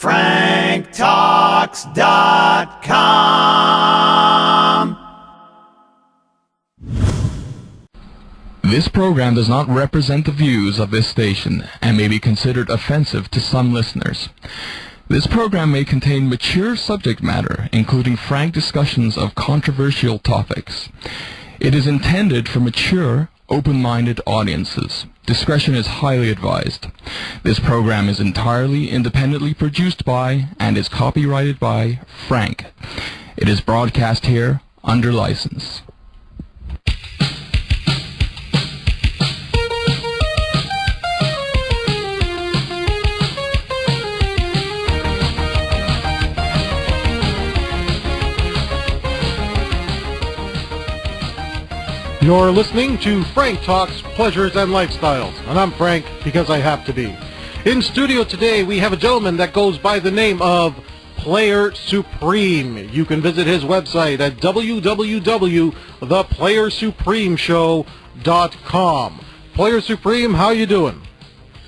franktalks.com. This program does not represent the views of this station and may be considered offensive to some listeners. This program may contain mature subject matter, including frank discussions of controversial topics. It is intended for mature, open-minded audiences. Discretion is highly advised. This program is entirely independently produced by and is copyrighted by Frank. It is broadcast here under license. You're listening to Frank Talks Pleasures and Lifestyles, and I'm Frank because I have to be. In studio today, we have a gentleman that goes by the name of Player Supreme. You can visit his website at www.theplayersupremeshow.com. Player Supreme, how you doing?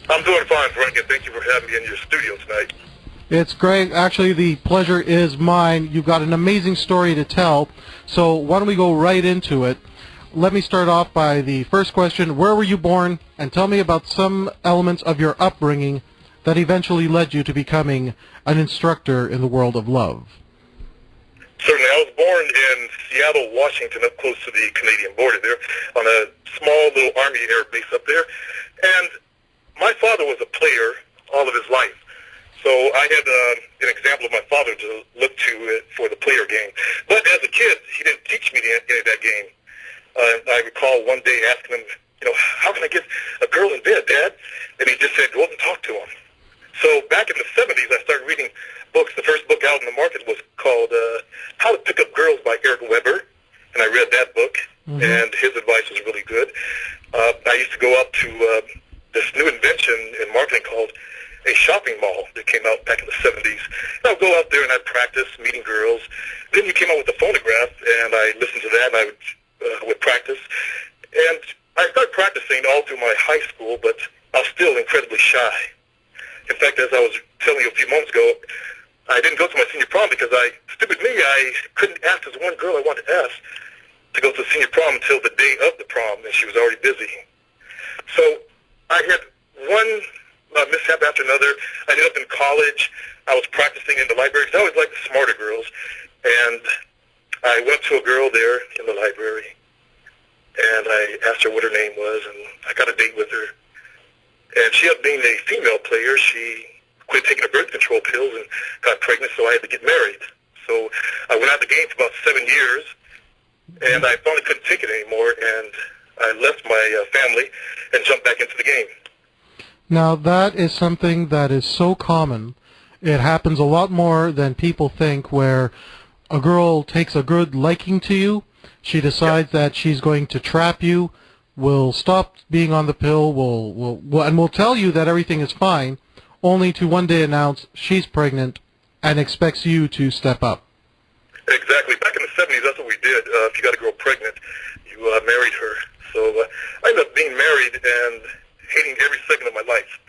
I'm doing fine, Frank, and thank you for having me in your studio tonight. It's great. Actually, the pleasure is mine. You've got an amazing story to tell, so why don't we go right into it? Let me start off by the first question. Where were you born? And tell me about some elements of your upbringing that eventually led you to becoming an instructor in the world of love. Certainly. I was born in Seattle, Washington, up close to the Canadian border there, on a small little Army air base up there. And my father was a player all of his life. So I had an example of my father to look to for the player game. But as a kid, he didn't teach me any of that game. I recall one day asking him, how can I get a girl in bed, Dad? And he just said, go up and talk to him. So back in the 70s, I started reading books. The first book out in the market was called How to Pick Up Girls by Eric Weber. And I read that book, and his advice was really good. I used to go up to this new invention in marketing called a shopping mall that came out back in the 70s. And I would go out there and I'd practice meeting girls. Then you came out with the phonograph, and I listened to that, and I would practice. And I started practicing all through my high school, but I was still incredibly shy. In fact, as I was telling you a few moments ago, I didn't go to my senior prom because I couldn't ask this one girl I wanted to ask to go to the senior prom until the day of the prom, and she was already busy. So I had one mishap after another. I ended up in college. I was practicing in the library because I always liked the smarter girls, and I went to a girl there in the library, and I asked her what her name was, and I got a date with her. And she ended up being a female player. She quit taking her birth control pills and got pregnant, so I had to get married. So I went out of the game for about 7 years, and I finally couldn't take it anymore, and I left my family and jumped back into the game. Now, that is something that is so common. It happens a lot more than people think, where a girl takes a good liking to you, she decides that she's going to trap you, will stop being on the pill, will tell you that everything is fine, only to one day announce she's pregnant and expects you to step up. Exactly. Back in the 70s, that's what we did. If you got a girl pregnant, you married her. So I ended up being married and hating every second of my life.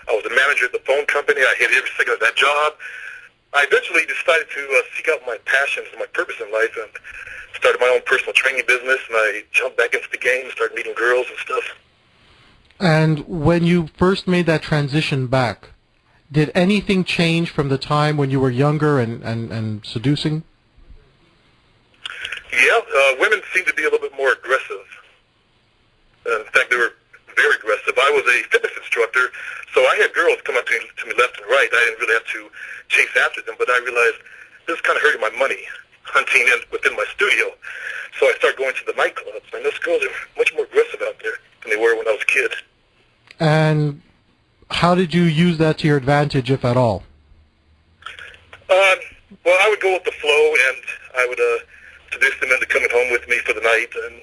I was a manager at the phone company. I hated every second of that job. I eventually decided to seek out my passions and my purpose in life, and started my own personal training business, and I jumped back into the game, started meeting girls and stuff. And when you first made that transition back, did anything change from the time when you were younger and seducing? Yeah, women seem to be a little bit more aggressive. In fact, they were very aggressive. I was a fitness instructor, so I had girls come up to me left and right. I didn't really have to chase after them, but I realized this is kind of hurting my money, hunting within my studio. So I started going to the nightclubs, and those girls are much more aggressive out there than they were when I was a kid. And how did you use that to your advantage, if at all? Well, I would go with the flow, and I would seduce them into coming home with me for the night, and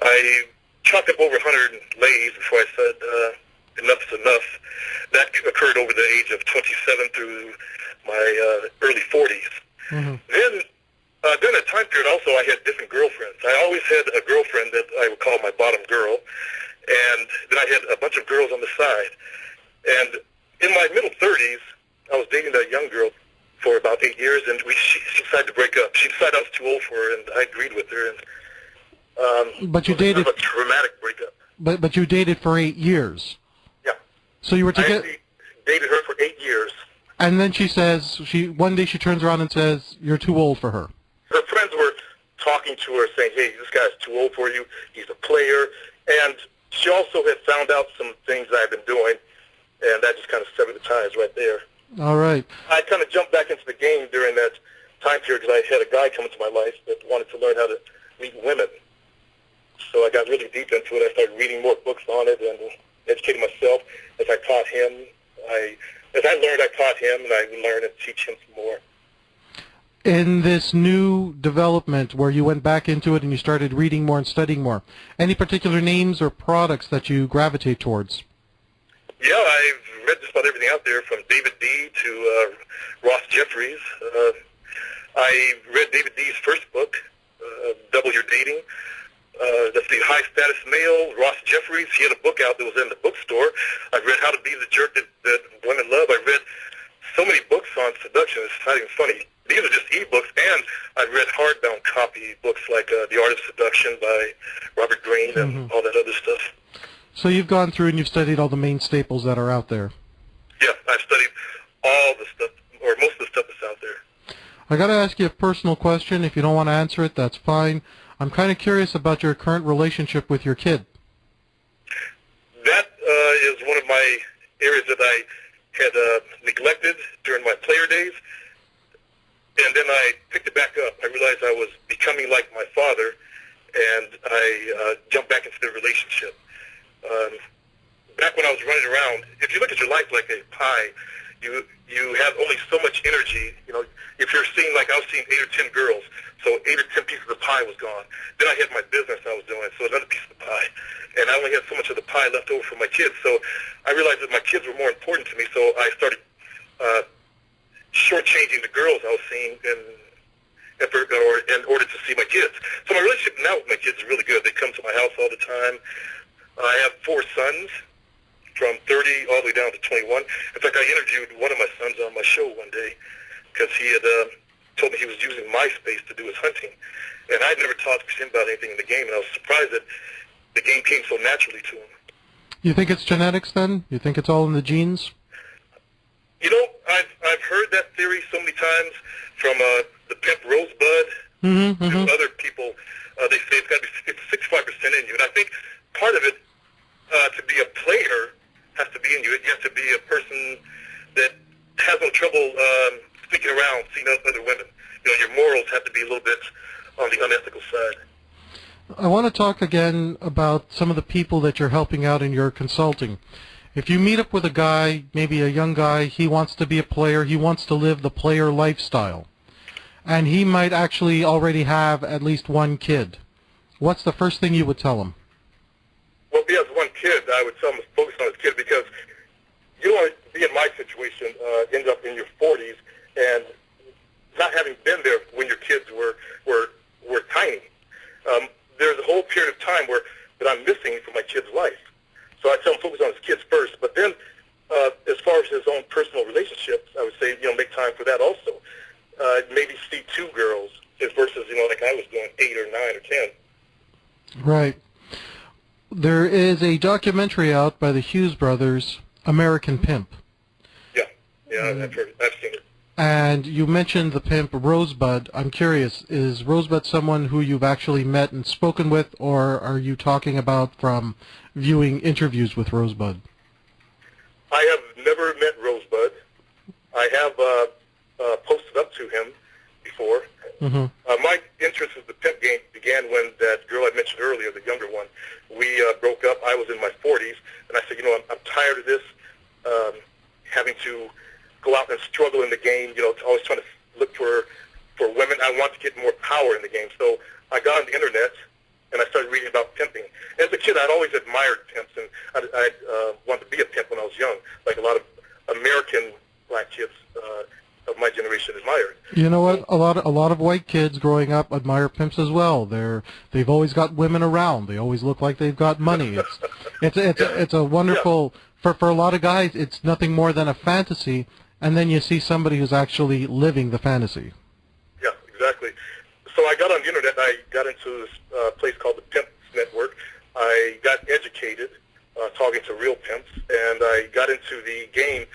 I chalked up over 100 ladies before I said enough is enough. That occurred over the age of 27 through my early 40s. Mm-hmm. Then during that time period also I had different girlfriends. I always had a girlfriend that I would call my bottom girl, and then I had a bunch of girls on the side. And in my middle 30s, I was dating a young girl about 8 years, and she decided to break up. She decided I was too old for her, and I agreed with her. And but you it was dated kind of a traumatic breakup. But you dated for 8 years. Yeah. So you were I together. actually dated her for 8 years. And then she says one day she turns around and says you're too old for her. Her friends were talking to her, saying, "Hey, this guy's too old for you. He's a player." And she also had found out some things I had been doing, and that just kind of severed the ties right there. All right. I kind of jumped back into the game during that time period because I had a guy come into my life that wanted to learn how to meet women. So I got really deep into it. I started reading more books on it and educating myself as I taught him. As I learned, I taught him, and I learned and teach him some more. In this new development where you went back into it and you started reading more and studying more, any particular names or products that you gravitate towards? Yeah, I've read just about everything out there, from David D. to Ross Jeffries. I read David D.'s first book, Double Your Dating. That's the High Status Male. Ross Jeffries, he had a book out that was in the bookstore. I read How to Be the Jerk that Women Love. I read so many books on seduction. It's not even funny. These are just e-books, and I read hardbound copy books like The Art of Seduction by Robert Greene and all that other stuff. So you've gone through and you've studied all the main staples that are out there. Yeah, I've studied all the stuff, or most of the stuff that's out there. I got to ask you a personal question. If you don't want to answer it, that's fine. I'm kind of curious about your current relationship with your kid. That is one of my areas that I had neglected during my player days. And then I picked it back up. I realized I was becoming like my father, and I jumped back into the relationship. Back when I was running around, if you look at your life like a pie, you have only so much energy. You know, if you're seeing, like I was seeing 8 or 10 girls, so 8 or 10 pieces of the pie was gone. Then I had my business I was doing, so another piece of the pie. And I only had so much of the pie left over for my kids. So I realized that my kids were more important to me, so I started shortchanging the girls I was seeing in order to see my kids. So my relationship now with my kids is really good. They come to my house all the time. I have 4 sons, from 30 all the way down to 21. In fact, I interviewed one of my sons on my show one day because he had told me he was using MySpace to do his hunting. And I'd never talked to him about anything in the game, and I was surprised that the game came so naturally to him. You think it's genetics then? You think it's all in the genes? You know, I've heard that theory so many times from the pimp Rosebud to other people. They say it's 65% in you, and I think part of it to be a player has to be in you. You have to be a person that has no trouble sticking around, seeing other women. You know, your morals have to be a little bit on the unethical side. I want to talk again about some of the people that you're helping out in your consulting. If you meet up with a guy, maybe a young guy, he wants to be a player, he wants to live the player lifestyle, and he might actually already have at least one kid, what's the first thing you would tell him? Well, if he has one kid, I would tell him to focus on his kid, because you don't want to be in my situation, end up in your 40s, and not having been there when your kids were tiny. There's a whole period of time that I'm missing from my kid's life. So I tell him to focus on his kids first. But then, as far as his own personal relationships, I would say, make time for that also. Maybe see 2 girls versus, like I was doing 8 or 9 or 10. Right. There is a documentary out by the Hughes brothers, American Pimp. Yeah, I've seen it. And you mentioned the pimp Rosebud. I'm curious, is Rosebud someone who you've actually met and spoken with, or are you talking about from viewing interviews with Rosebud? I have never met Rosebud. I have posted up to him before. My interest in the pimp game began when that girl I mentioned earlier, the younger one, we broke up. I was in my 40s, and I said, I'm tired of this, having to go out and struggle in the game, always trying to look for women. I want to get more power in the game. So I got on the internet, and I started reading about pimping. As a kid, I'd always admired pimps, and I wanted to be a pimp when I was young, like a lot of American black kids of my generation admired. You know what? A lot of white kids growing up admire pimps as well. They've always got women around. They always look like they've got money. It's a wonderful for a lot of guys. It's nothing more than a fantasy. and then you see somebody who's actually living the fantasy. Yeah, exactly. So I got on the internet, and I got into this place called the Pimp Network. I got educated talking to real pimps, and I got into the game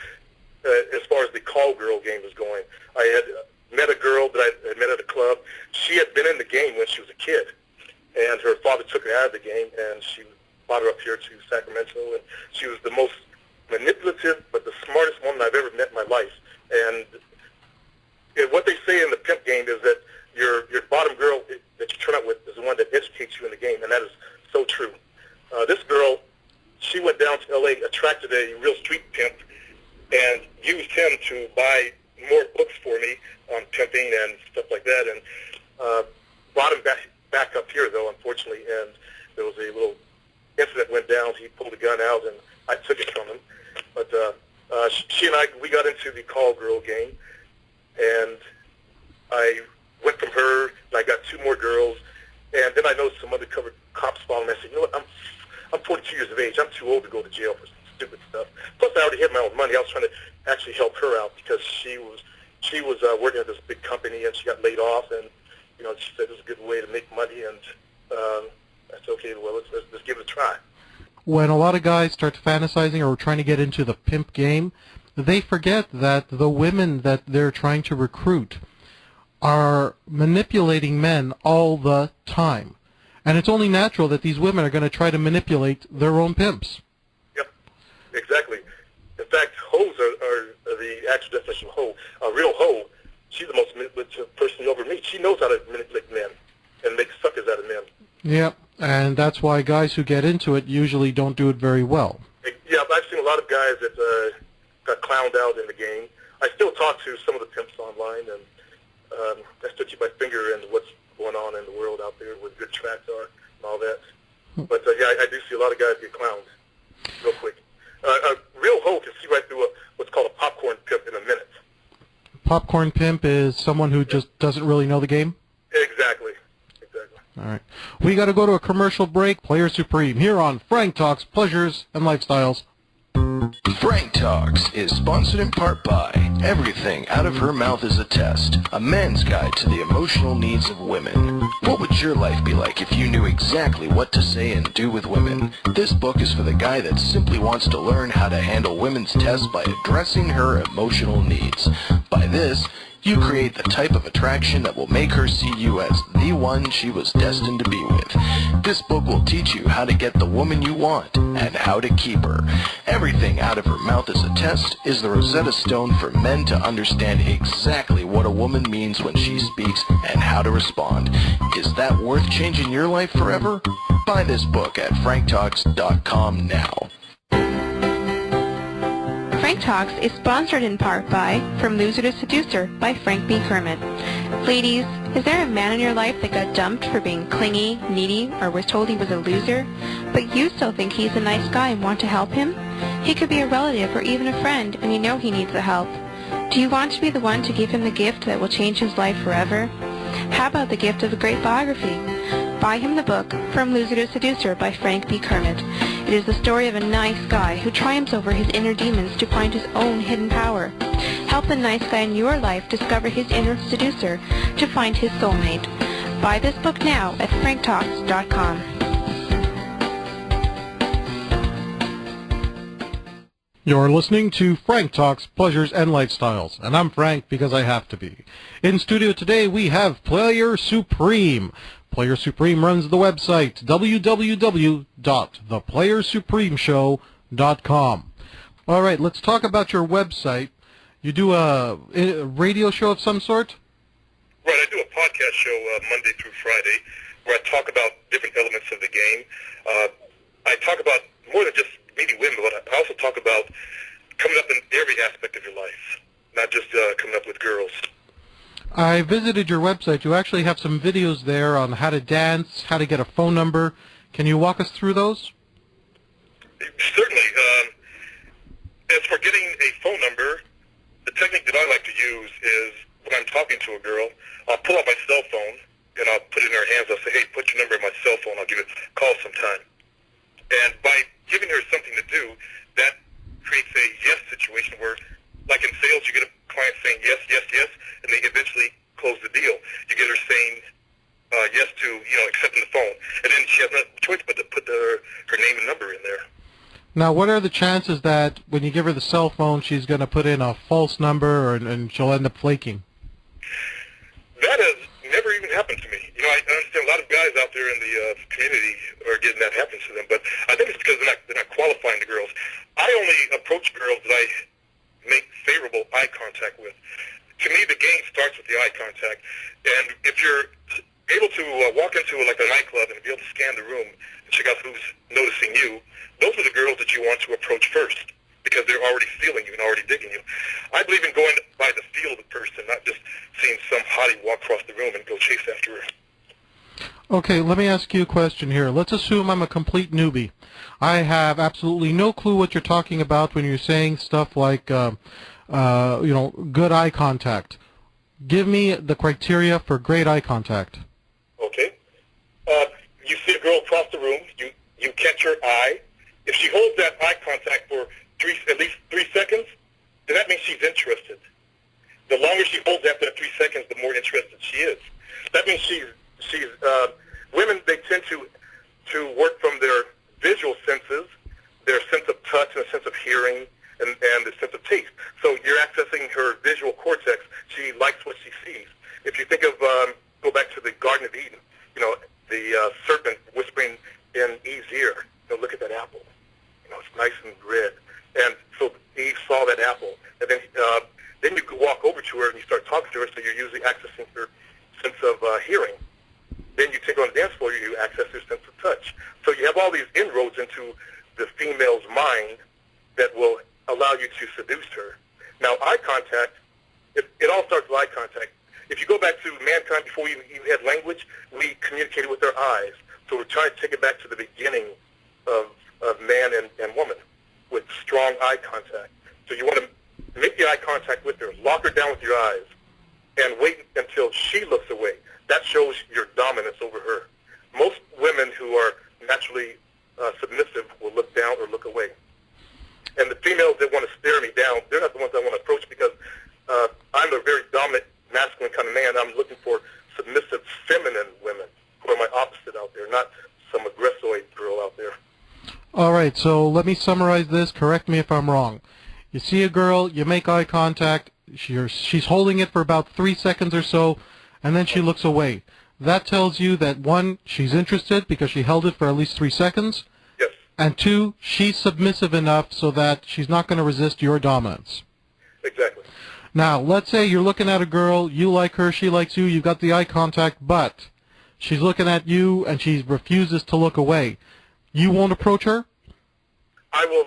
as far as the call girl game was going. I had met a girl that I had met at a club. She had been in the game when she was a kid, and her father took her out of the game, and she brought her up here to Sacramento, and she was the most manipulative but the smartest woman I've ever met in my life. And what they say in the pimp game is that your bottom girl that you turn out with is the one that educates you in the game, and that is so true. This girl, she went down to L.A., attracted a real street pimp, and used him to buy more books for me on pimping and stuff like that, and brought him back up here, though, unfortunately, and there was a little incident went down. He pulled a gun out, and I took it from him. But she and I, we got into the call girl game, and I went from her, and I got two more girls, and then I noticed some undercover cops following me. I said, you know what, I'm 42 years of age. I'm too old to go to jail for some stupid stuff. Plus, I already had my own money. I was trying to actually help her out because she was working at this big company, and she got laid off, and she said it was a good way to make money, and I said, okay, well, let's give it a try. When a lot of guys start fantasizing or trying to get into the pimp game, they forget that the women that they're trying to recruit are manipulating men all the time. And it's only natural that these women are going to try to manipulate their own pimps. Yep, exactly. In fact, hoes are the actual definition of hoe. A real hoe, she's the most manipulative person you'll ever meet. She knows how to manipulate men and make suckers out of men. Yep, and that's why guys who get into it usually don't do it very well. Yeah, I've seen a lot of guys that got clowned out in the game. I still talk to some of the pimps online, and I still keep my finger in what's going on in the world out there, where good tracks are and all that. But yeah, I do see a lot of guys get clowned real quick. A real hoe can see right through what's called a popcorn pimp in a minute. Popcorn pimp is someone who just doesn't really know the game? Exactly. All right. We got to go to a commercial break. Player Supreme here on Frank Talks, Pleasures, and Lifestyles. Frank Talks is sponsored in part by Everything Out of Her Mouth is a Test, a man's guide to the emotional needs of women. What would your life be like if you knew exactly what to say and do with women? This book is for the guy that simply wants to learn how to handle women's tests by addressing her emotional needs. By this, you create the type of attraction that will make her see you as the one she was destined to be with. This book will teach you how to get the woman you want and how to keep her. Everything Out of Her Mouth is a Test is the Rosetta Stone for men to understand exactly what a woman means when she speaks and how to respond. Is that worth changing your life forever? Buy this book at franktalks.com now. Frank Talks is sponsored in part by From Loser to Seducer by Frank B. Kermit. Ladies, is there a man in your life that got dumped for being clingy, needy, or was told he was a loser, but you still think he's a nice guy and want to help him? He could be a relative or even a friend, and you know he needs the help. Do you want to be the one to give him the gift that will change his life forever? How about the gift of a great biography? Buy him the book, From Loser to Seducer by Frank B. Kermit. It is the story of a nice guy who triumphs over his inner demons to find his own hidden power. Help the nice guy in your life discover his inner seducer to find his soulmate. Buy this book now at franktalks.com. You're listening to Frank Talks, Pleasures, and Lifestyles, and I'm Frank because I have to be. In studio today, we have Player Supreme. Player Supreme runs the website, www.theplayersupremeshow.com. All right, let's talk about your website. You do a radio show of some sort? Right, I do a podcast show Monday through Friday where I talk about different elements of the game. I talk about more than just meeting women, but I also talk about coming up in every aspect of your life, not just coming up with girls. I visited your website. You actually have some videos there on how to dance, how to get a phone number. Can you walk us through those? Certainly. As for getting a phone number, the technique that I like to use is when I'm talking to a girl, I'll pull out my cell phone and I'll put it in her hands. I'll say, hey, put your number in my cell phone. I'll give it a call sometime. And by giving her something to do, that creates a yes situation where, like in sales, you get Now, what are the chances that when you give her the cell phone, she's going to put in a false number and she'll end up flaking? That has never even happened to me. You know, I understand a lot of guys out there in the community are getting that happen to them, but I think it's because they're not qualifying the girls. I only approach girls that I make favorable eye contact with. To me, the game starts with the eye contact, and if you're able to walk into like a nightclub and be able to scan the room and check out who's noticing you, those are the girls that you want to approach first, because they're already feeling you and already digging you. I believe in going by the feel of the person, not just seeing some hottie walk across the room and go chase after her. Okay, let me ask you a question here. Let's assume I'm a complete newbie. I have absolutely no clue what you're talking about when you're saying stuff like, good eye contact. Give me the criteria for great eye contact. Okay. You see a girl across the room, you catch her eye. If she holds that eye contact for at least 3 seconds, then that means she's interested. The longer she holds after that 3 seconds, the more interested she is. That means women, they tend to work from their visual senses, their sense of touch and a sense of hearing, and the sense of taste. So you're accessing her visual cortex. She likes what she sees. If you think of, go back to the Garden of Eden, the serpent whispering in Eve's ear, look at that apple. It's nice and red. And so Eve saw that apple. And then you walk over to her and you start talking to her, so you're usually accessing her sense of hearing. Then you take her on the dance floor, you access her sense of touch. So you have all these inroads into the female's mind that will allow you to seduce her. Now, eye contact, it all starts with eye contact. If you go back to mankind before we even had language, we communicated with our eyes. So we're trying to take it back to the beginning of man and woman with strong eye contact. So you want to make the eye contact with her, lock her down with your eyes, and wait until she looks away. That shows your dominance over her. Most women who are naturally submissive will look down or look away. And the females that want to stare me down, they're not the ones I want to approach, because I'm a very dominant, masculine kind of man. I'm looking for submissive, feminine women who are my opposite out there, not some aggressoid girl out there. All right, so let me summarize this. Correct me if I'm wrong. You see a girl, you make eye contact, she's holding it for about 3 seconds or so, and then she looks away. That tells you that, 1, she's interested because she held it for at least 3 seconds, yes. And 2, she's submissive enough so that she's not going to resist your dominance. Exactly. Now, let's say you're looking at a girl, you like her, she likes you, you've got the eye contact, but she's looking at you and she refuses to look away. You won't approach her? I will.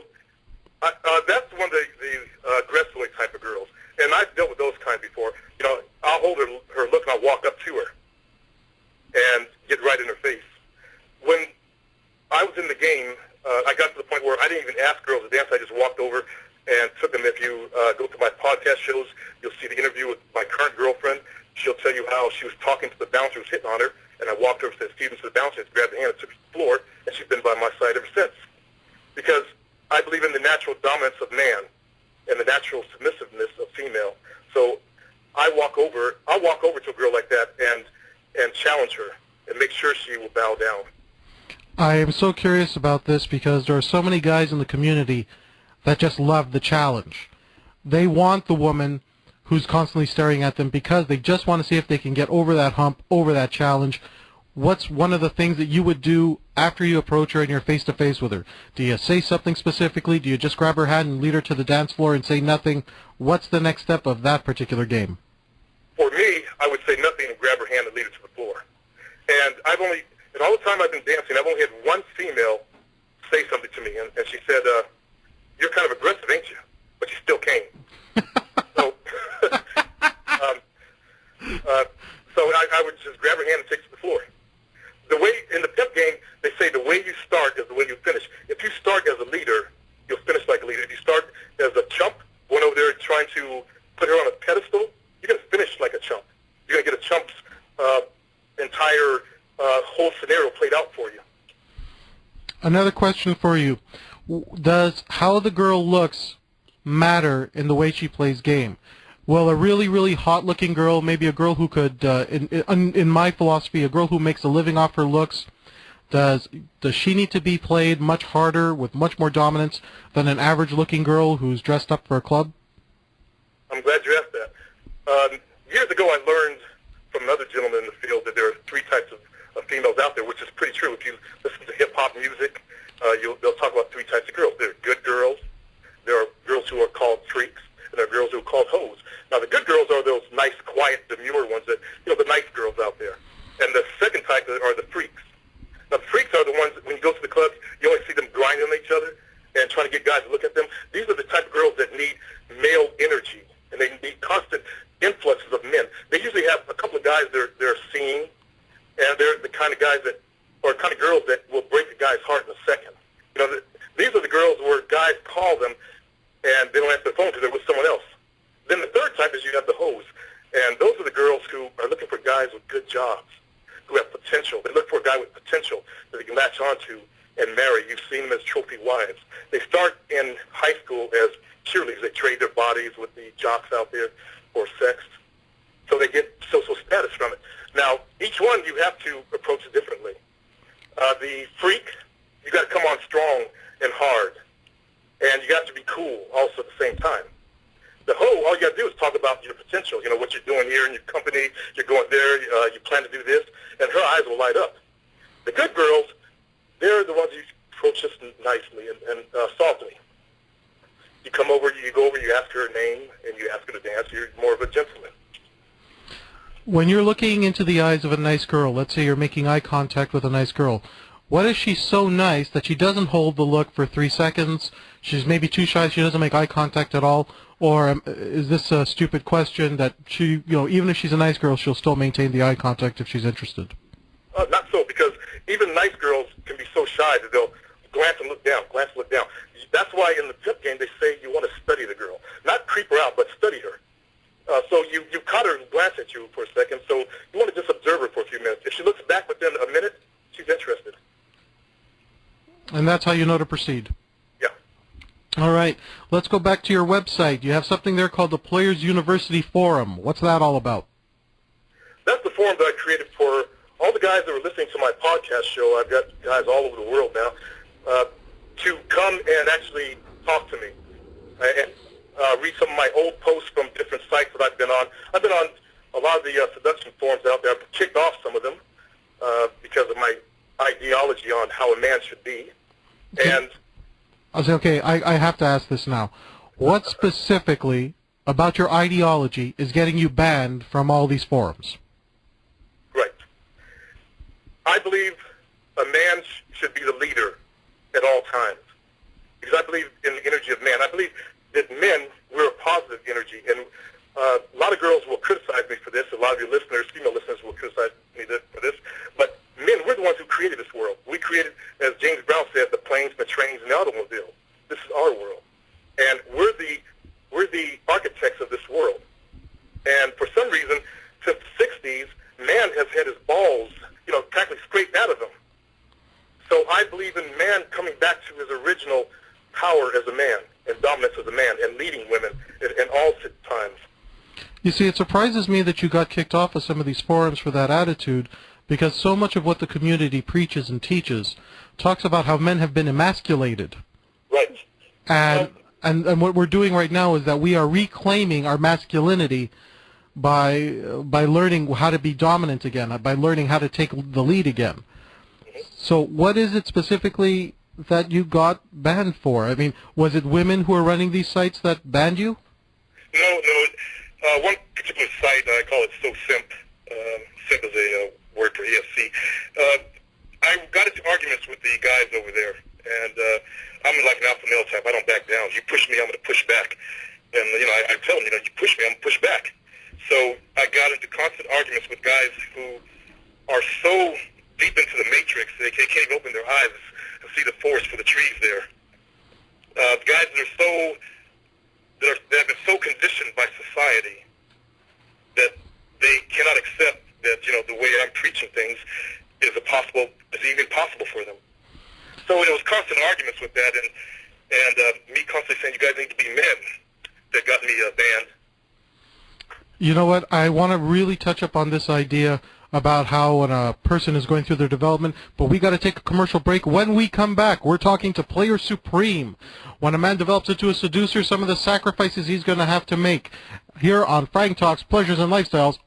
That's one of the aggressoid type of girls, and I've dealt with those kind before. I'll hold her look and I'll walk up to her and get right in her face. When I was in the game, I got to the point where I didn't even ask girls to dance. I just walked over and took them. If you go to my podcast shows, you'll see the interview with my current girlfriend. She'll tell you how she was talking to the bouncer who was hitting on her, and I walked over and said, "Steven," to the bouncer, and grabbed the hand and took her to the floor, and she's been by my side ever since. Because I believe in the natural dominance of man and the natural submissiveness of female. So I'll walk over to a girl like that and challenge her and make sure she will bow down. I am so curious about this because there are so many guys in the community that just love the challenge. They want the woman who's constantly staring at them because they just want to see if they can get over that hump, over that challenge. What's one of the things that you would do after you approach her and you're face-to-face with her? Do you say something specifically? Do you just grab her hand and lead her to the dance floor and say nothing? What's the next step of that particular game? For me, I would say nothing and grab her hand and lead her to the floor. And in all the time I've been dancing, I've only had one female say something to me, and she said, "You're kind of aggressive, ain't you?" But she still came. So I would just grab her hand and take her to the floor. The way in the pimp game, they say the way you start is the way you finish. If you start as a leader, you'll finish like a leader. If you start as a chump, going over there trying to put her on a pedestal, you're going to finish like a chump. You're going to get a chump's entire whole scenario played out for you. Another question for you. Does how the girl looks matter in the way she plays game? Well, a really, really hot-looking girl, maybe a girl who could, in my philosophy, a girl who makes a living off her looks, Does she need to be played much harder with much more dominance than an average-looking girl who's dressed up for a club? I'm glad you asked that. Years ago, I learned from another gentleman in the field that there are three types of females out there, which is pretty true. If you listen to hip-hop music, they'll talk about three types of girls. There are good girls, there are girls who are called freaks, and there are girls who are called hoes. Now, the good girls are those nice, quiet, demure ones that, the nice girls out there. And the second type are the freaks. Now, the freaks are the ones that when you go to the clubs, you always see them grinding on each other and trying to get guys to look at them. These are the type of girls that need male energy, and they need constant influxes of men. They usually have a couple of guys they're seeing, and they're the kind of guys that, or kind of girls that will break a guy's heart in a second. These are the girls where guys call them, and they don't answer the phone because they're with someone else. Then the third type is you have the hoes, and those are the girls who are looking for guys with good jobs, who have potential. They look for a guy with potential that they can latch onto and marry. You've seen them as trophy wives. They start in high school as cheerleaders. They trade their bodies with the jocks out there for sex, so they get social status from it. Now, each one you have to approach differently. The freak, you got to come on strong and hard, and you got to be cool also at the same time. The hoe, all you got to do is talk about your potential, what you're doing here in your company, you're going there, you plan to do this, and her eyes will light up. The good girls, they're the ones you approach just nicely and softly. You come over, you go over, you ask her name, and you ask her to dance. You're more of a gentleman. When you're looking into the eyes of a nice girl, let's say you're making eye contact with a nice girl, what is she so nice that she doesn't hold the look for 3 seconds? She's maybe too shy, she doesn't make eye contact at all? Or is this a stupid question that she, even if she's a nice girl, she'll still maintain the eye contact if she's interested? Not so, because even nice girls can be so shy that they'll glance and look down, glance and look down. That's why in the pimp game they say you want to study the girl. Not creep her out, but study her. So you caught her and glance at you for a second, so you want to just observe her for a few minutes. If she looks back within a minute, she's interested. And that's how you know to proceed. Yeah. All right. Let's go back to your website. You have something there called the Players University Forum. What's that all about? That's the forum that I created for all the guys that are listening to my podcast show. I've got guys all over the world now to come and actually talk to me and read some of my old posts from different sites that I've been on. I've been on a lot of the seduction forums out there. I've kicked off some of them because of my ideology on how a man should be. And I'll say, okay, I have to ask this now. What specifically about your ideology is getting you banned from all these forums? Right. I believe a man should be the leader at all times, because I believe in the energy of man. I believe that men, we're a positive energy, and a lot of girls will criticize me for this. A lot of your listeners, female listeners, will criticize me for this, but men, we're the ones who created this world. We created, as James Brown said, the planes, the trains, and the automobile. This is our world, and we're the architects of this world. And for some reason, since the 60s, man has had his balls, practically scraped out of him. So I believe in man coming back to his original power as a man and dominance as a man and leading women in all times. You see, it surprises me that you got kicked off of some of these forums for that attitude, because so much of what the community preaches and teaches talks about how men have been emasculated. Right. And what we're doing right now is that we are reclaiming our masculinity by learning how to be dominant again, by learning how to take the lead again. So what is it specifically that you got banned for? I mean, was it women who are running these sites that banned you? No. One particular site, I call it So Simp. Simp is a word for ESC. I got into arguments with the guys over there, and I'm like an alpha male type. I don't back down. You push me, I'm going to push back. And, I tell them, you push me, I'm going to push back. So I got into constant arguments with guys who are so deep into the matrix, they can't even open their eyes and see the forest for the trees there. Guys that have been so conditioned by society that they cannot accept that, the way I'm preaching things is even possible for them. So it was constant arguments with that, and me constantly saying, you guys need to be men, that got me banned. You know what? I want to really touch up on this idea about how when a person is going through their development, but we got to take a commercial break. When we come back, we're talking to Player Supreme. When a man develops into a seducer, some of the sacrifices he's going to have to make. Here on Frank Talks Pleasures and Lifestyles.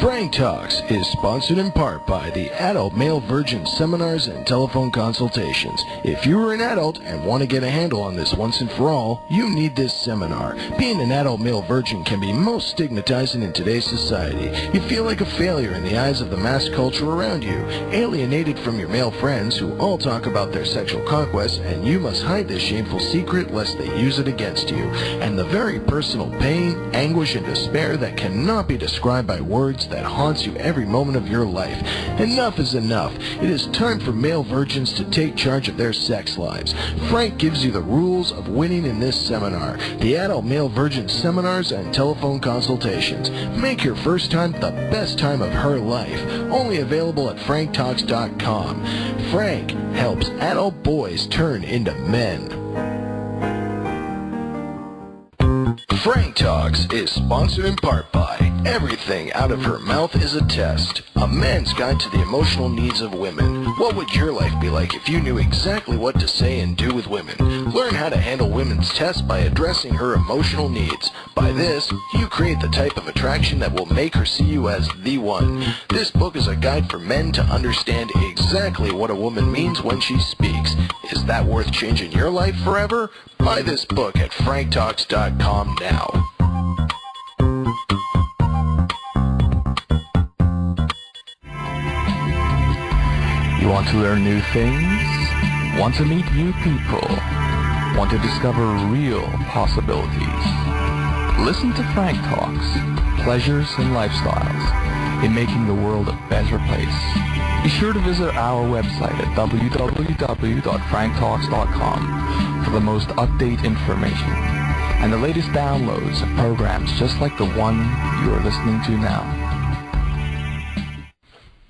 Frank Talks is sponsored in part by the Adult Male Virgin Seminars and Telephone Consultations. If you are an adult and want to get a handle on this once and for all, you need this seminar. Being an adult male virgin can be most stigmatizing in today's society. You feel like a failure in the eyes of the mass culture around you, alienated from your male friends who all talk about their sexual conquests, and you must hide this shameful secret lest they use it against you. And the very personal pain, anguish, and despair that cannot be described by words that haunts you every moment of your life. Enough is enough. It is time for male virgins to take charge of their sex lives. Frank gives you the rules of winning in this seminar. The Adult Male Virgin Seminars and Telephone Consultations. Make your first time the best time of her life. Only available at franktalks.com. Frank helps adult boys turn into men. Frank Talks is sponsored in part by Everything Out of Her Mouth is a Test, a man's guide to the emotional needs of women. What would your life be like if you knew exactly what to say and do with women? Learn how to handle women's tests by addressing her emotional needs. By this, you create the type of attraction that will make her see you as the one. This book is a guide for men to understand exactly what a woman means when she speaks. Is that worth changing your life forever? Buy this book at franktalks.com now. You want to learn new things? Want to meet new people? Want to discover real possibilities? Listen to Frank Talks, Pleasures and Lifestyles, in making the world a better place. Be sure to visit our website at www.franktalks.com for the most up-to-date information and the latest downloads of programs just like the one you are listening to now.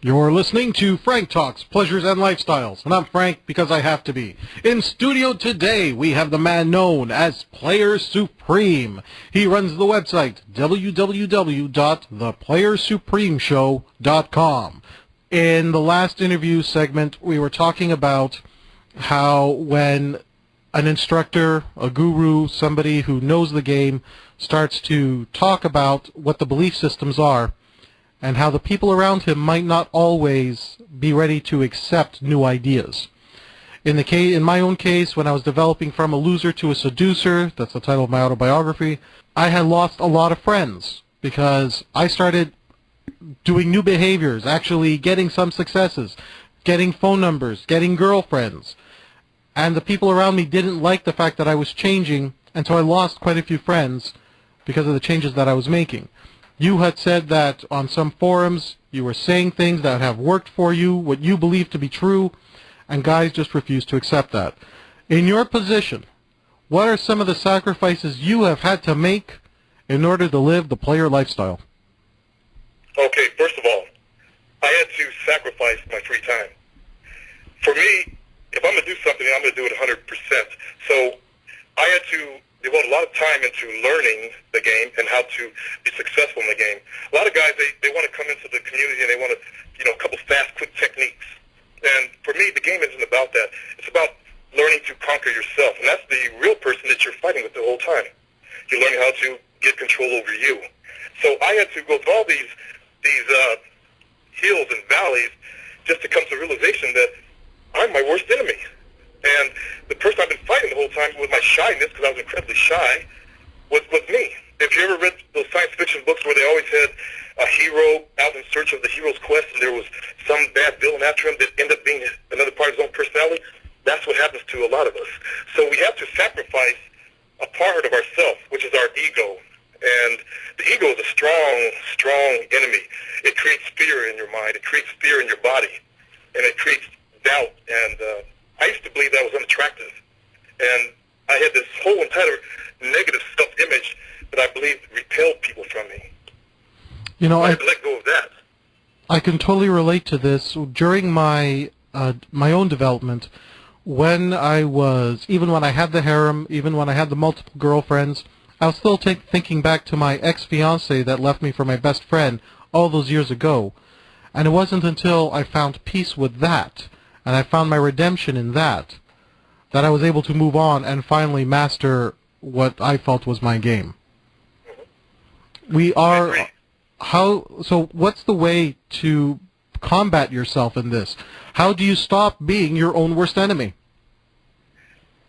You're listening to Frank Talks, Pleasures and Lifestyles, and I'm Frank because I have to be. In studio today, we have the man known as Player Supreme. He runs the website, www.theplayersupremeshow.com. In the last interview segment, we were talking about how when an instructor, a guru, somebody who knows the game, starts to talk about what the belief systems are, and how the people around him might not always be ready to accept new ideas. In my own case, when I was developing from a loser to a seducer, that's the title of my autobiography, I had lost a lot of friends because I started doing new behaviors, actually getting some successes, getting phone numbers, getting girlfriends. And the people around me didn't like the fact that I was changing, and so I lost quite a few friends because of the changes that I was making. You had said that on some forums you were saying things that have worked for you, what you believe to be true, and guys just refuse to accept that. In your position, what are some of the sacrifices you have had to make in order to live the player lifestyle? Okay, first of all, I had to sacrifice my free time. For me, if I'm going to do something, I'm going to do it 100%. So I had to devote a lot of time into learning the game and how to be successful in the game. A lot of guys, they want to come into the community and they want to, a couple fast, quick techniques. And for me, the game isn't about that. It's about learning to conquer yourself. And that's the real person that you're fighting with the whole time. You're learning how to get control over you. So I had to go through all these hills and valleys just to come to the realization that I'm my worst enemy. And the person I've been fighting the whole time with my shyness, because I was incredibly shy, was me. If you ever read those science fiction books where they always had a hero out in search of the hero's quest and there was some bad villain after him that ended up being another part of his own personality, that's what happens to a lot of us. So we have to sacrifice a part of ourselves, which is our ego. And the ego is a strong, strong enemy. It creates fear in your mind. It creates fear in your body. And it creates doubt. And I used to believe that was unattractive. And I had this whole entire negative self-image that I believed repelled people from me. I had to let go of that. I can totally relate to this. During my own development, even when I had the harem, even when I had the multiple girlfriends, I was still thinking back to my ex-fiancée that left me for my best friend all those years ago. And it wasn't until I found peace with that, and I found my redemption in that, that I was able to move on and finally master what I felt was my game. We are... So what's the way to combat yourself in this? How do you stop being your own worst enemy?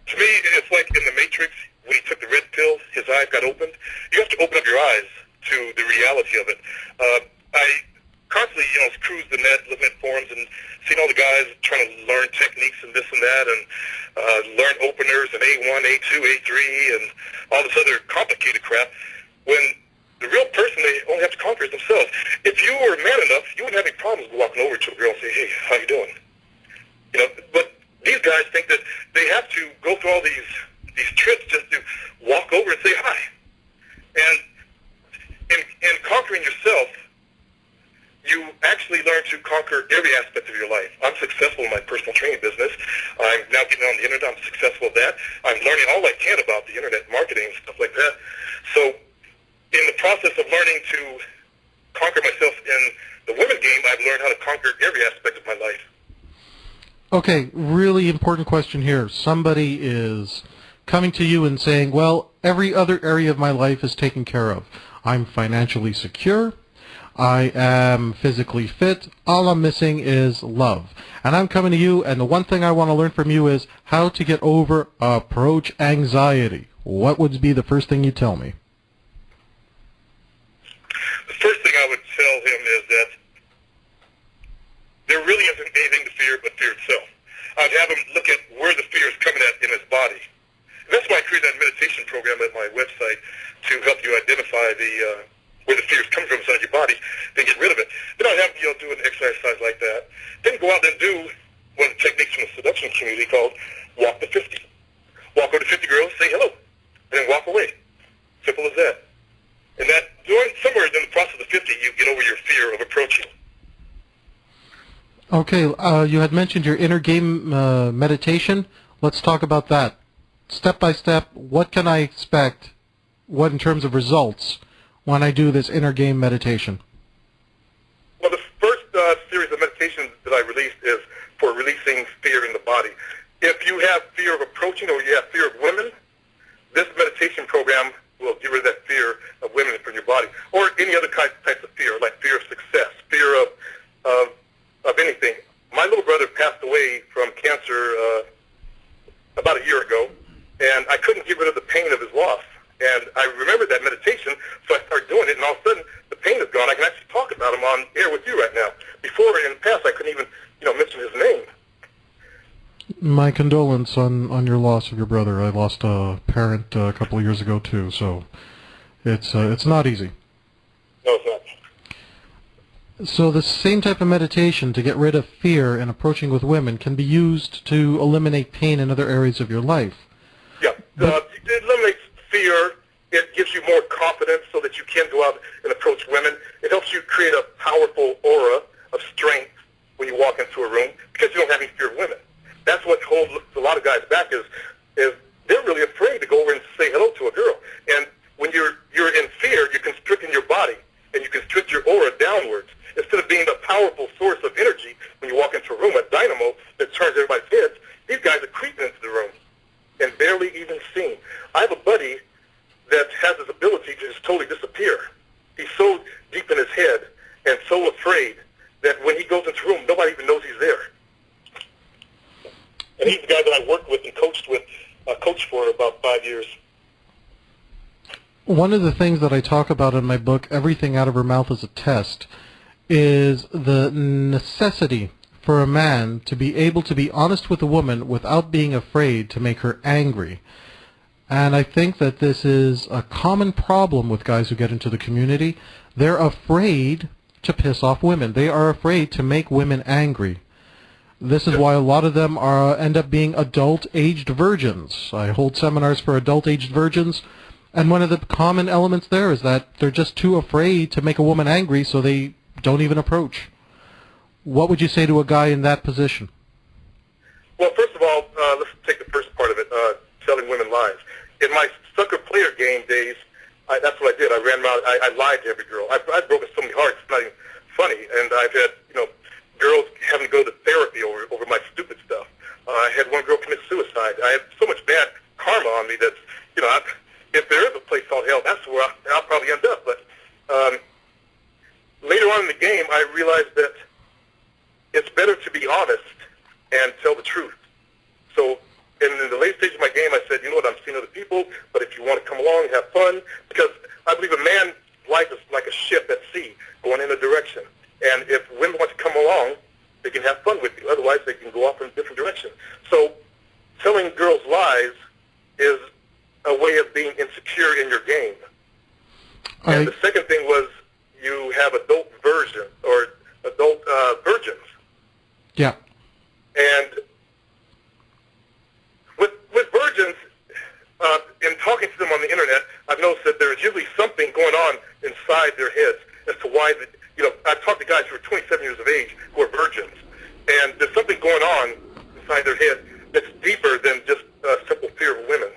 To me, it's like in The Matrix, when he took the red pill, his eyes got opened. You have to open up your eyes to the reality of it. I constantly, cruise the net, looking at forums and seeing all the guys trying to learn techniques and this and that, and learn openers and A1, A2, A3, and all this other complicated crap, when the real person they only have to conquer is themselves. If you were man enough, you wouldn't have any problems walking over to a girl and say, hey, how you doing? But these guys think that they have to go through all these trips just to walk over and say hi. And in conquering yourself, you actually learn to conquer every aspect of your life. I'm successful in my personal training business. I'm now getting on the internet. I'm successful at that. I'm learning all I can about the internet marketing and stuff like that. So in the process of learning to conquer myself in the women game, I've learned how to conquer every aspect of my life. Okay, really important question here. Somebody is coming to you and saying, well, every other area of my life is taken care of. I'm financially secure. I am physically fit. All I'm missing is love. And I'm coming to you, and the one thing I want to learn from you is how to get over approach anxiety. What would be the first thing you tell me? The first thing I would tell him is that there really isn't anything to fear but fear itself. I'd have him look at where the fear is coming at in his body. And that's why I created that meditation program at my website to help you identify where the fear is coming from inside your body, then get rid of it. Then I'd have him do an exercise like that. Then go out and do one of the techniques from the seduction community called Walk to 50. Walk over to 50 girls, say hello, and then walk away. Simple as that. And that, somewhere in the process of 50, you get over your fear of approaching. Okay, you had mentioned your inner game meditation. Let's talk about that. Step by step, what can I expect, what in terms of results, when I do this inner game meditation? Well, the first series of meditations that I released is for releasing fear in the body. If you have fear of approaching or you have fear of women, this meditation program will get rid of that fear of women from your body, or any other types of fear, like fear of success, fear of anything. My little brother passed away from cancer about a year ago, and I couldn't get rid of the pain of his loss. And I remembered that meditation, so I started doing it, and all of a sudden, the pain is gone. I can actually talk about him on air with you right now. Before, in the past, I couldn't even, mention his name. My condolence on your loss of your brother. I lost a parent a couple of years ago, too, so it's not easy. No, it's not. So the same type of meditation to get rid of fear in approaching with women can be used to eliminate pain in other areas of your life. Yeah, it eliminates fear. It gives you more confidence so that you can go out and approach women. It helps you create a powerful aura of strength when you walk into a room because you don't have any fear of women. That's what holds a lot of guys back is they're really afraid to go over and say hello to a girl. And when you're in fear, you're constricting your body and you constrict your aura downwards. Instead of being a powerful source of energy when you walk into a room, a dynamo that turns everybody's heads, these guys are creeping into the room and barely even seen. I have a buddy that has this ability to just totally disappear. He's so deep in his head and so afraid that when he goes into a room, nobody even knows he's there. And he's the guy that I worked with and coached for about 5 years. One of the things that I talk about in my book, Everything Out of Her Mouth is a Test, is the necessity for a man to be able to be honest with a woman without being afraid to make her angry. And I think that this is a common problem with guys who get into the community. They're afraid to piss off women. They are afraid to make women angry. This is why a lot of them end up being adult-aged virgins. I hold seminars for adult-aged virgins, and one of the common elements there is that they're just too afraid to make a woman angry, so they don't even approach. What would you say to a guy in that position? Well, first of all, let's take the first part of it, telling women lies. In my sucker player game days, that's what I did. I ran around, I lied to every girl. I've broken so many hearts, it's not even funny. And I've had, one girl commit suicide. I had so much bad karma on me that, if there is a place called hell, that's where I'll probably end up. But later on in the game, I realized that it's better to be honest and tell the truth. So in the late stage of my game, I said, you know what, I'm seeing other people, but if you want to come along and have fun, because I believe a man's life is like a ship at sea going in a direction. And if women want to come along, they can have fun with you. Otherwise, they can go off in a different direction. So telling girls lies is a way of being insecure in your game. And the second thing was you have adult virgins. Yeah. And with virgins, in talking to them on the internet, I've noticed that there's usually something going on inside their heads as to why, I've talked to guys who are 27 years of age who are virgins, and there's something going on inside their head that's deeper than just a simple fear of women.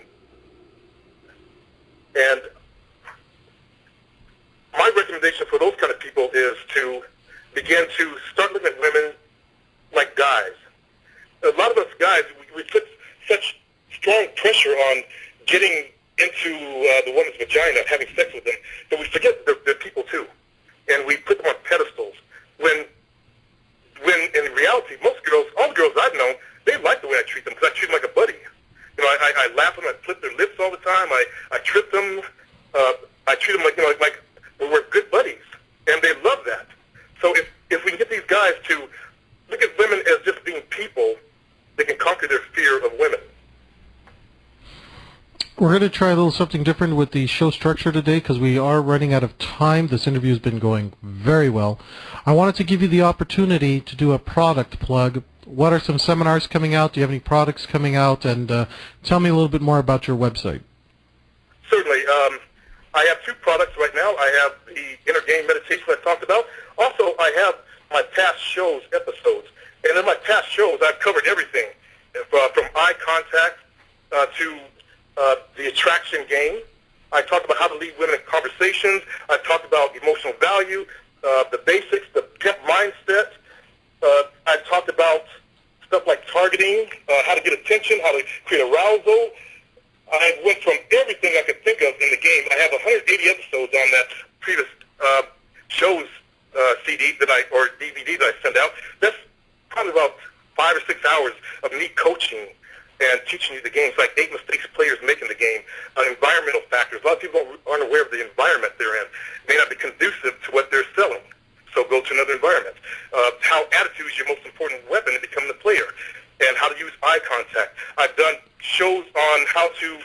And my recommendation for those kind of people is to begin to start looking at women like guys. A lot of us guys, we put such strong pressure on getting into the woman's vagina, having sex with them, that we forget they're people too. And we put them on pedestals. When in reality, most girls, all the girls I've known, they like the way I treat them because I treat them like a buddy. I laugh at them, I flip their lips all the time, I trip them, I treat them like we're good buddies. And they love that. So if we can get these guys to look at women as just being people, they can conquer their fear of women. We're going to try a little something different with the show structure today because we are running out of time. This interview has been going very well. I wanted to give you the opportunity to do a product plug. What are some seminars coming out? Do you have any products coming out? And tell me a little bit more about your website. Certainly. I have two products right now. I have the inner game meditation I talked about. Also, I have my past shows episodes. And in my past shows, I've covered everything from eye contact to the attraction game. I talked about how to lead women in conversations. I talked about emotional value, the basics, the pimp mindset. I talked about stuff like targeting, how to get attention, how to create arousal. I went from everything I could think of in the game. I have 180 episodes on that previous shows CD or DVD that I sent out. That's probably about 5 or 6 hours of me coaching and teaching you the games, like 8 mistakes players make in the game, environmental factors. A lot of people aren't aware of the environment they're in. It may not be conducive to what they're selling, so go to another environment. How attitude is your most important weapon in becoming the player, and how to use eye contact. I've done shows on how to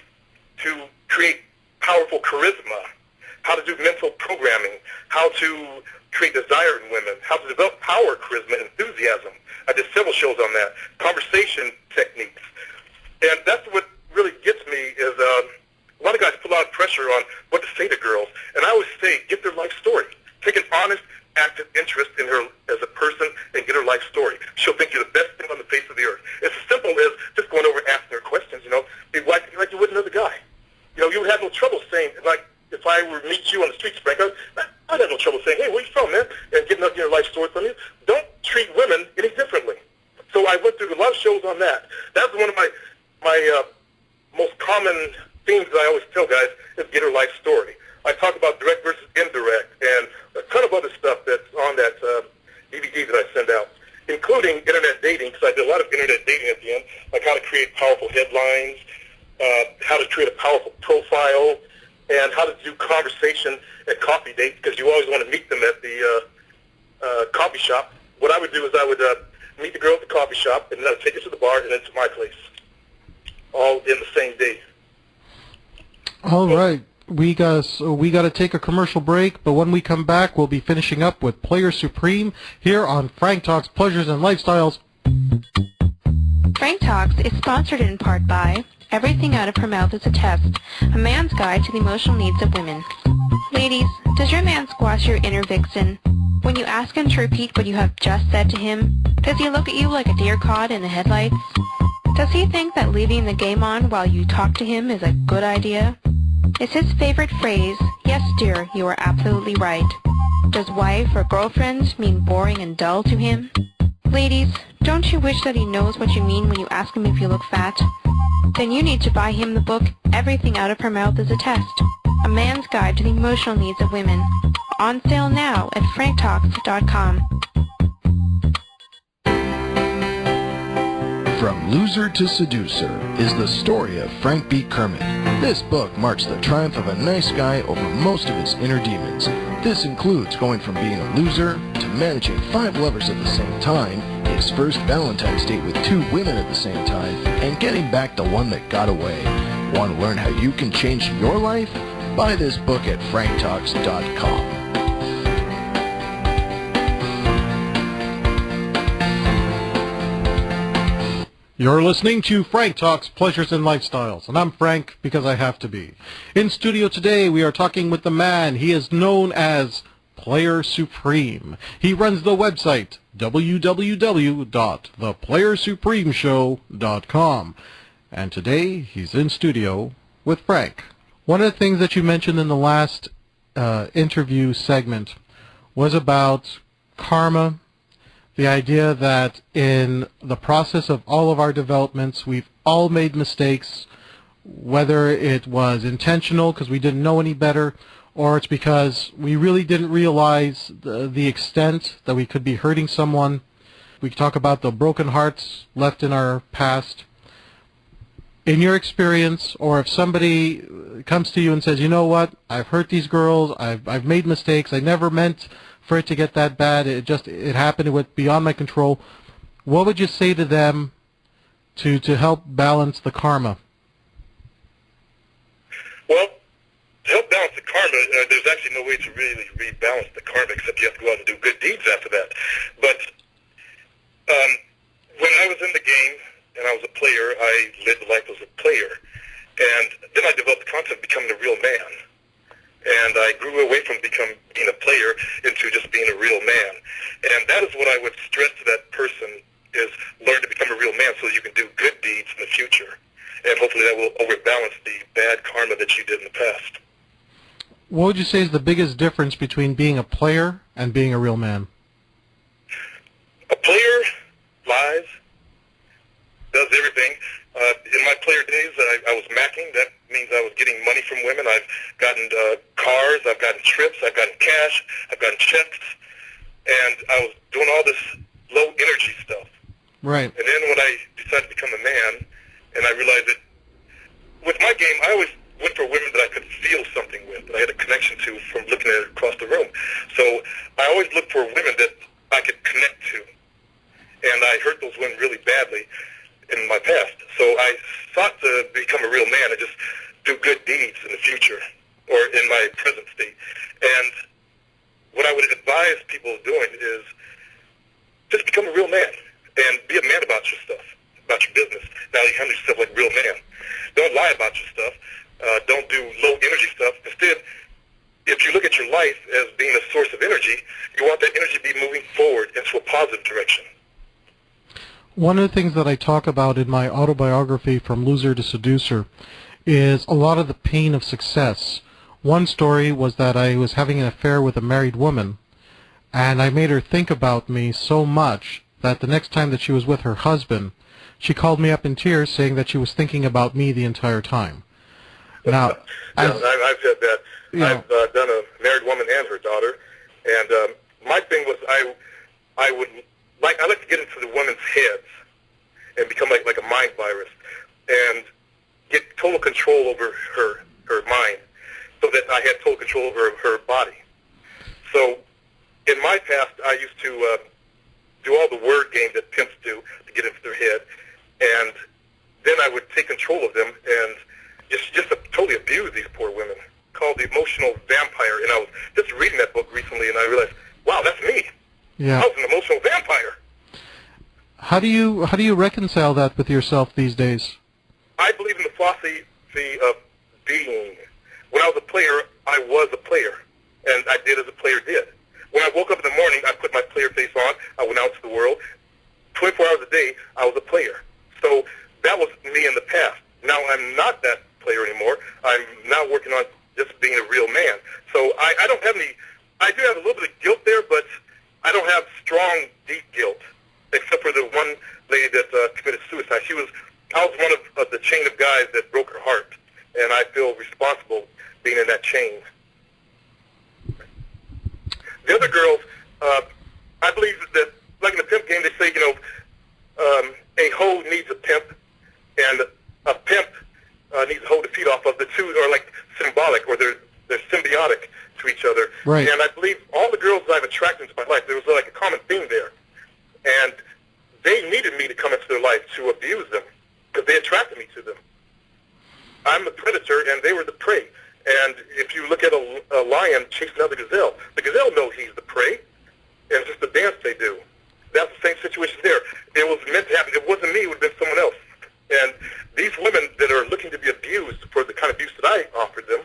create powerful charisma, how to do mental programming, how to create desire in women, how to develop power, charisma, enthusiasm. I did several shows on that. Conversation techniques. And that's what really gets me is a lot of guys put a lot of pressure on what to say to girls. And I always say, get their life story. Take an honest, active interest in her as a person and get her life story. She'll think you're the best thing on the face of the earth. It's as simple as just going over and asking her questions, be like you would another guy. You would have no trouble saying, like, if I were to meet you on the streets, Frank, I'd have no trouble saying, hey, where you from, man? And getting up your life story from you. Don't treat women any differently. So I went through a lot of shows on that. That's one of my most common themes that I always tell guys is get her life story. I talk about direct versus indirect and a ton of other stuff that's on that DVD that I send out, including internet dating, because I did a lot of internet dating at the end, like how to create powerful headlines, how to create a powerful profile, and how to do conversation at coffee dates, because you always want to meet them at the coffee shop. What I would do is I would meet the girl at the coffee shop, and then I would take her to the bar and then to my place, all in the same day. All right. We got to take a commercial break, but when we come back, we'll be finishing up with Player Supreme here on Frank Talks Pleasures and Lifestyles. Frank Talks is sponsored in part by Everything Out of Her Mouth is a Test, a man's guide to the emotional needs of women. Ladies, does your man squash your inner vixen? When you ask him to repeat what you have just said to him, does he look at you like a deer caught in the headlights? Does he think that leaving the game on while you talk to him is a good idea? Is his favorite phrase, yes dear, you are absolutely right? Does wife or girlfriend mean boring and dull to him? Ladies, don't you wish that he knows what you mean when you ask him if you look fat? Then you need to buy him the book, Everything Out of Her Mouth is a Test, A Man's Guide to the Emotional Needs of Women. On sale now at franktalks.com. From Loser to Seducer is the story of Frank B. Kermit. This book marks the triumph of a nice guy over most of his inner demons. This includes going from being a loser to managing 5 lovers at the same time, his first Valentine's date with 2 women at the same time, and getting back the one that got away. Want to learn how you can change your life? Buy this book at franktalks.com. You're listening to Frank Talks Pleasures and Lifestyles, and I'm Frank because I have to be. In studio today, we are talking with the man. He is known as Player Supreme. He runs the website www.theplayersupremeshow.com. And today, he's in studio with Frank. One of the things that you mentioned in the last interview segment was about karma. The idea that in the process of all of our developments, we've all made mistakes, whether it was intentional because we didn't know any better, or it's because we really didn't realize the extent that we could be hurting someone. We talk about the broken hearts left in our past. In your experience, or if somebody comes to you and says, you know what, I've hurt these girls, I've made mistakes, I never meant for it to get that bad, it happened, it went beyond my control, what would you say to them to help balance the karma? Well, to help balance the karma, there's actually no way to really rebalance the karma except you have to go out and do good deeds after that. But when I was in the game and I was a player, I lived life as a player. And then I developed the concept of becoming a real man. And I grew away from being a player into just being a real man. And that is what I would stress to that person, is learn to become a real man so you can do good deeds in the future. And hopefully that will overbalance the bad karma that you did in the past. What would you say is the biggest difference between being a player and being a real man? A player lies, does everything. In my player days, I was macking. That means I was getting money from women. I've gotten cars, I've gotten trips, I've gotten cash, I've gotten checks, and I was doing all this low-energy stuff. Right. And then when I decided to become a man, and I realized that with my game, I always went for women that I could feel something with, that I had a connection to from looking at it across the room. So I always looked for women that I could connect to. And I hurt those women really badly in my past. So I sought to become a real man and just do good deeds in the future, or in my present state. And what I would advise people doing is just become a real man and be a man about your stuff, about your business. Now you handle yourself like a real man. Don't lie about your stuff. Don't do low energy stuff. Instead, if you look at your life as being a source of energy, you want that energy to be moving forward into a positive direction. One of the things that I talk about in my autobiography, From Loser to Seducer, is a lot of the pain of success. One story was that I was having an affair with a married woman, and I made her think about me so much that the next time that she was with her husband, she called me up in tears saying that she was thinking about me the entire time. Now, I've said that. I've done a married woman and her daughter, and my thing was I like to get into the women's heads and become like a mind virus and get total control over her mind, so that I had total control over her body. So in my past, I used to do all the word game that pimps do to get into their head, and then I would take control of them and just totally abuse these poor women, called The Emotional Vampire. And I was just reading that book recently, and I realized, wow, that's me. Yeah. I was an emotional vampire. How do you reconcile that with yourself these days? I believe in the philosophy of being. When I was a player, I was a player, and I did as a player did. When I woke up in the morning, I put my player face on, I went out to the world. 24 hours a day, I was a player. So that was me in the past. Now I'm not that player anymore. I'm now working on just being a real man. So I don't have any, I do have a little bit of guilt there, but I don't have strong, deep guilt. except for the one lady that committed suicide. I was one of the chain of guys that broke her heart, and I feel responsible being in that chain. The other girls, I believe that, like in the pimp game, they say, a hoe needs a pimp, and a pimp needs a hoe to feed off of. The two are like symbolic, or they're symbiotic to each other. Right. And I believe all the girls that I've attracted into my life, there was like a common theme there. And they needed me to come into their life to abuse them, because they attracted me to them. I'm the predator, and they were the prey. And if you look at a lion chasing out the gazelle knows he's the prey, and it's just the dance they do. That's the same situation there. It was meant to happen. It wasn't me. It would have been someone else. And these women that are looking to be abused for the kind of abuse that I offered them,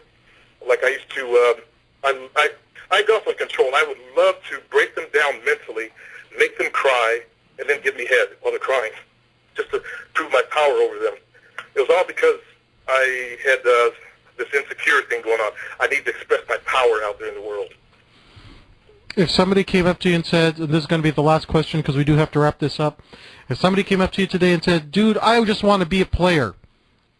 like I used to, I got some control. I would love to break them down mentally, make them cry, and then give me head while they're crying, just to prove my power over them. It was all because I had this insecure thing going on. I need to express my power out there in the world. If somebody came up to you and said, and this is going to be the last question because we do have to wrap this up, if somebody came up to you today and said, dude, I just want to be a player,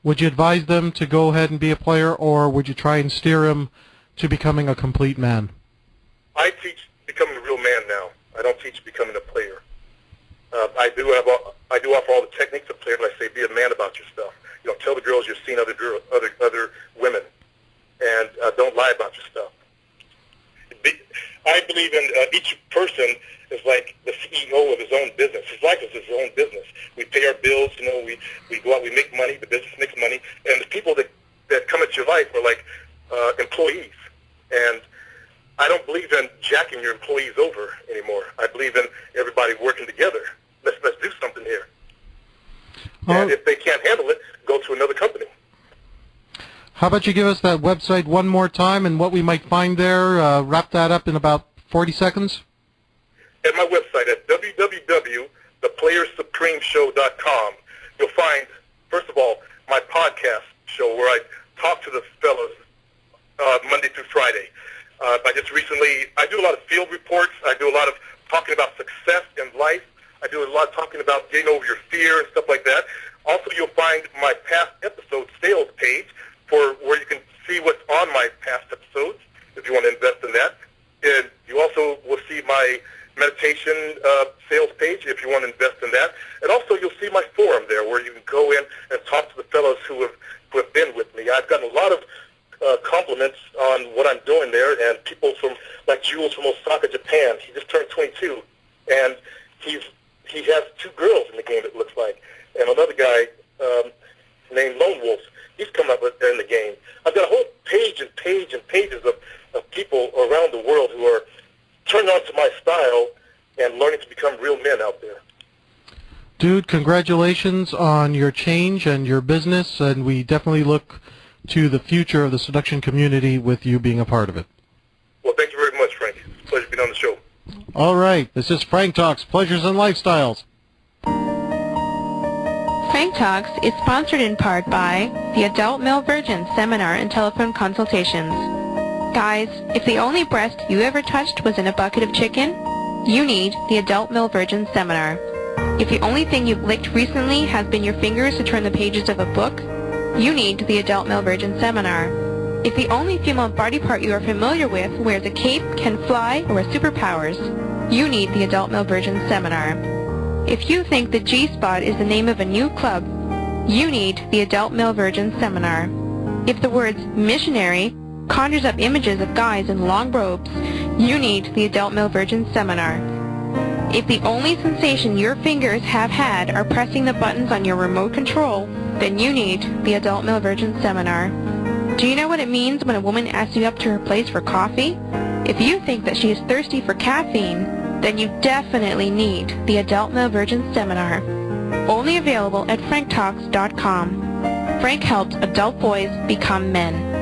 would you advise them to go ahead and be a player, or would you try and steer them to becoming a complete man? I teach becoming a real man now. I don't teach becoming a player. I do offer all the techniques of player, but I say be a man about your stuff. Tell the girls you've seen other women, and don't lie about your stuff. I believe in each person is like the CEO of his own business. His life is his own business. We pay our bills, we go out, we make money, the business makes money, and the people that come into your life are like employees. And I don't believe in jacking your employees over anymore. I believe in everybody working together. Let's do something here. And if they can't handle it, go to another company. How about you give us that website one more time and what we might find there? Wrap that up in about 40 seconds. At my website at www.theplayersupremeshow.com, you'll find, first of all, my podcast show where I talk to the fellas Monday through Friday. I do a lot of field reports. I do a lot of talking about success in life. I do a lot of talking about getting over your fear and stuff like that. Also, you'll find my past episode sales page for where you can see what's on my past episodes if you want to invest in that. And you also will see my meditation sales page if you want to invest in that. And also you'll see my forum there where you can go in and talk to the fellows who have been with me. I've gotten a lot of compliments on what I'm doing there, and people like Jules from Osaka, Japan. He just turned 22, and he has 2 girls in the game, it looks like. And another guy named Lone Wolf, he's come up in the game. I've got a whole page and pages of people around the world who are turned on to my style and learning to become real men out there. Dude, congratulations on your change and your business, and we definitely look to the future of the seduction community with you being a part of it. Well, thank you very much, Frank. Pleasure being on the show. All right, this is Frank Talks, Pleasures and Lifestyles. Frank Talks is sponsored in part by the Adult Male Virgin Seminar and Telephone Consultations. Guys, if the only breast you ever touched was in a bucket of chicken, you need the Adult Male Virgin Seminar. If the only thing you've licked recently has been your fingers to turn the pages of a book, you need the Adult Male Virgin Seminar. If the only female body part you are familiar with wears a cape, can fly, or has superpowers, you need the Adult Male Virgin Seminar. If you think the G-Spot is the name of a new club, you need the Adult Male Virgin Seminar. If the words missionary conjures up images of guys in long robes, you need the Adult Male Virgin Seminar. If the only sensation your fingers have had are pressing the buttons on your remote control, then you need the Adult Male Virgin Seminar. Do you know what it means when a woman asks you up to her place for coffee? If you think that she is thirsty for caffeine, then you definitely need the Adult Male Virgin Seminar. Only available at franktalks.com. Frank helps adult boys become men.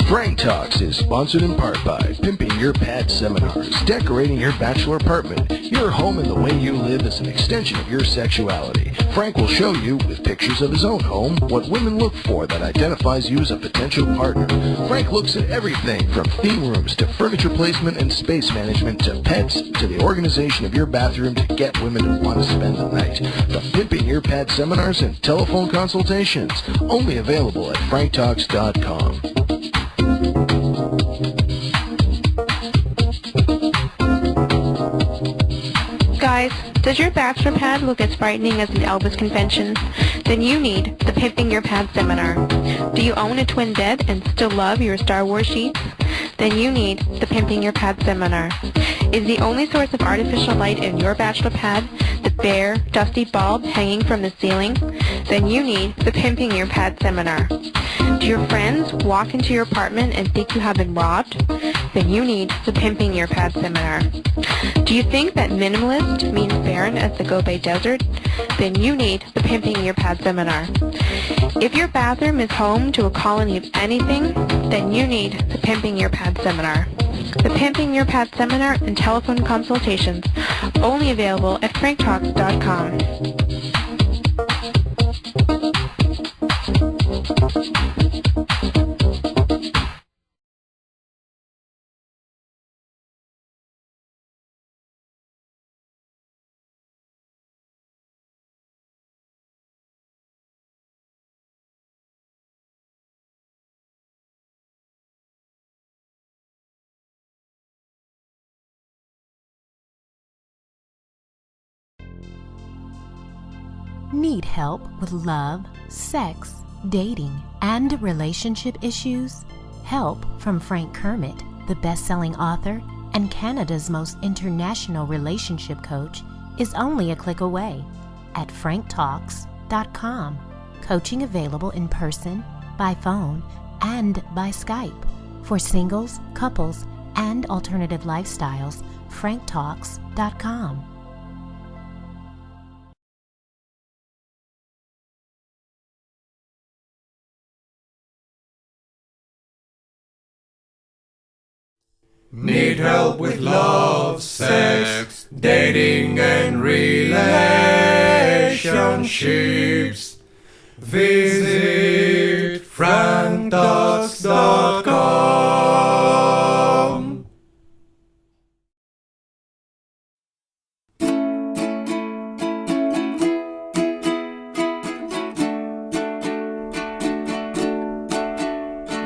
Frank Talks is sponsored in part by Pimping Your Pad Seminars, decorating your bachelor apartment, Your home and the way you live is an extension of your sexuality. Frank will show you, with pictures of his own home, what women look for that identifies you as a potential partner. Frank looks at everything from theme rooms to furniture placement and space management to pets to the organization of your bathroom to get women to want to spend the night. From pimping your pad seminars and telephone consultations, only available at franktalks.com. Guys, does your bachelor pad look as frightening as an Elvis convention? Then you need the Pimping Your Pad seminar. Do you own a twin bed and still love your Star Wars sheets? Then you need the Pimping Your Pad seminar. Is the only source of artificial light in your bachelor pad the bare, dusty bulb hanging from the ceiling? Then you need the Pimping Your Pad seminar. Do your friends walk into your apartment and think you have been robbed? Then you need the Pimping Your Pad seminar. Do you think that minimalist means barren as the Gobi Desert? Then you need the Pimping Your Pad seminar. If your bathroom is home to a colony of anything, then you need the Pimping Your Pad seminar. The Pimping Your Pad seminar and telephone consultations, only available at franktalks.com. Need help with love, sex, dating, and relationship issues? Help from Frank Kermit, the best-selling author and Canada's most international relationship coach, is only a click away at franktalks.com. Coaching available in person, by phone, and by Skype. For singles, couples, and alternative lifestyles, franktalks.com. Need help with love, sex, dating and relationships? Visit franktalks.com.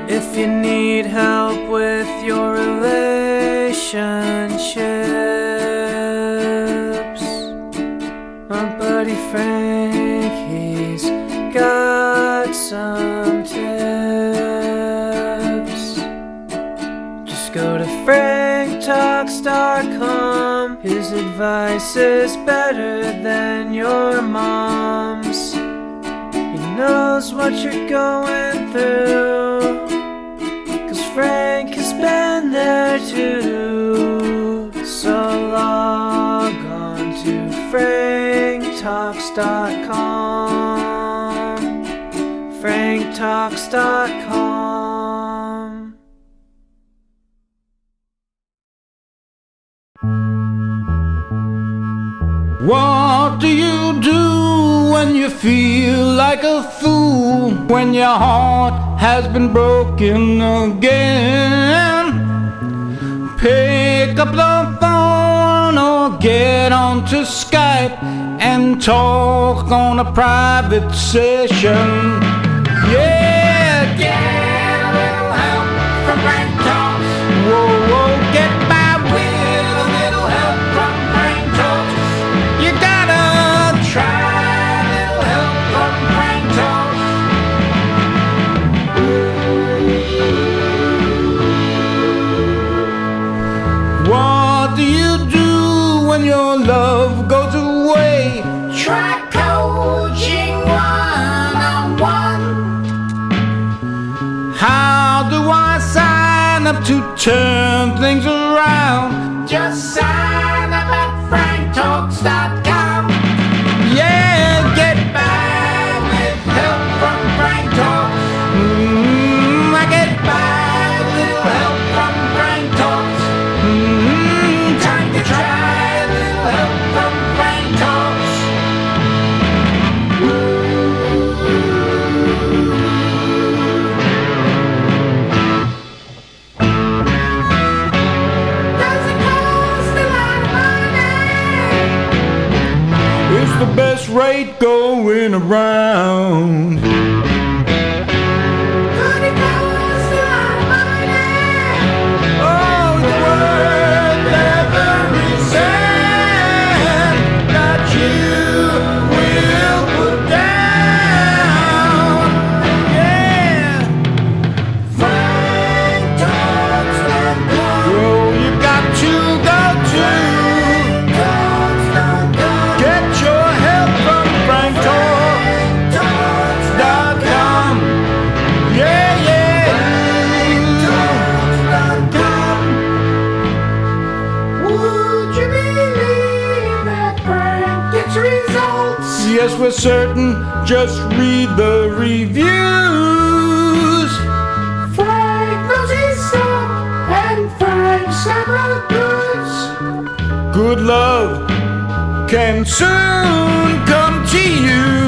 If you need help with your relationships, my buddy Frank, he's got some tips. Just go to franktalks.com. His advice is better than your mom's. He knows what you're going through, 'cause Frank has been there too. So log on to franktalks.com. franktalks.com. What do you do when you feel like a fool? When your heart has been broken again? Pick up the phone or get onto Skype and talk on a private session. Yeah, get a little help from Frank Talks. Whoa, whoa, get by with a little help from Frank Talks. You gotta try a little help from Frank Talks. What do you do when your love goes away? Try coaching one-on-one. How do I sign up to turn things around? Just sign up at franktalks.com. Yeah, get by with help from Frank Talks. I get by with little help from Frank Talks. Time to try a little help it going around. Oh, it's worth every cent that you will put down. Yeah. Frank Talks.com. Oh, you got to go to. Get your help from Frank Talks.com. Yeah, yeah. Would you believe that Frank gets results? Yes, we're certain. Just read the reviews. Frank knows his stuff, and Frank's never goods. Good love can soon come to you.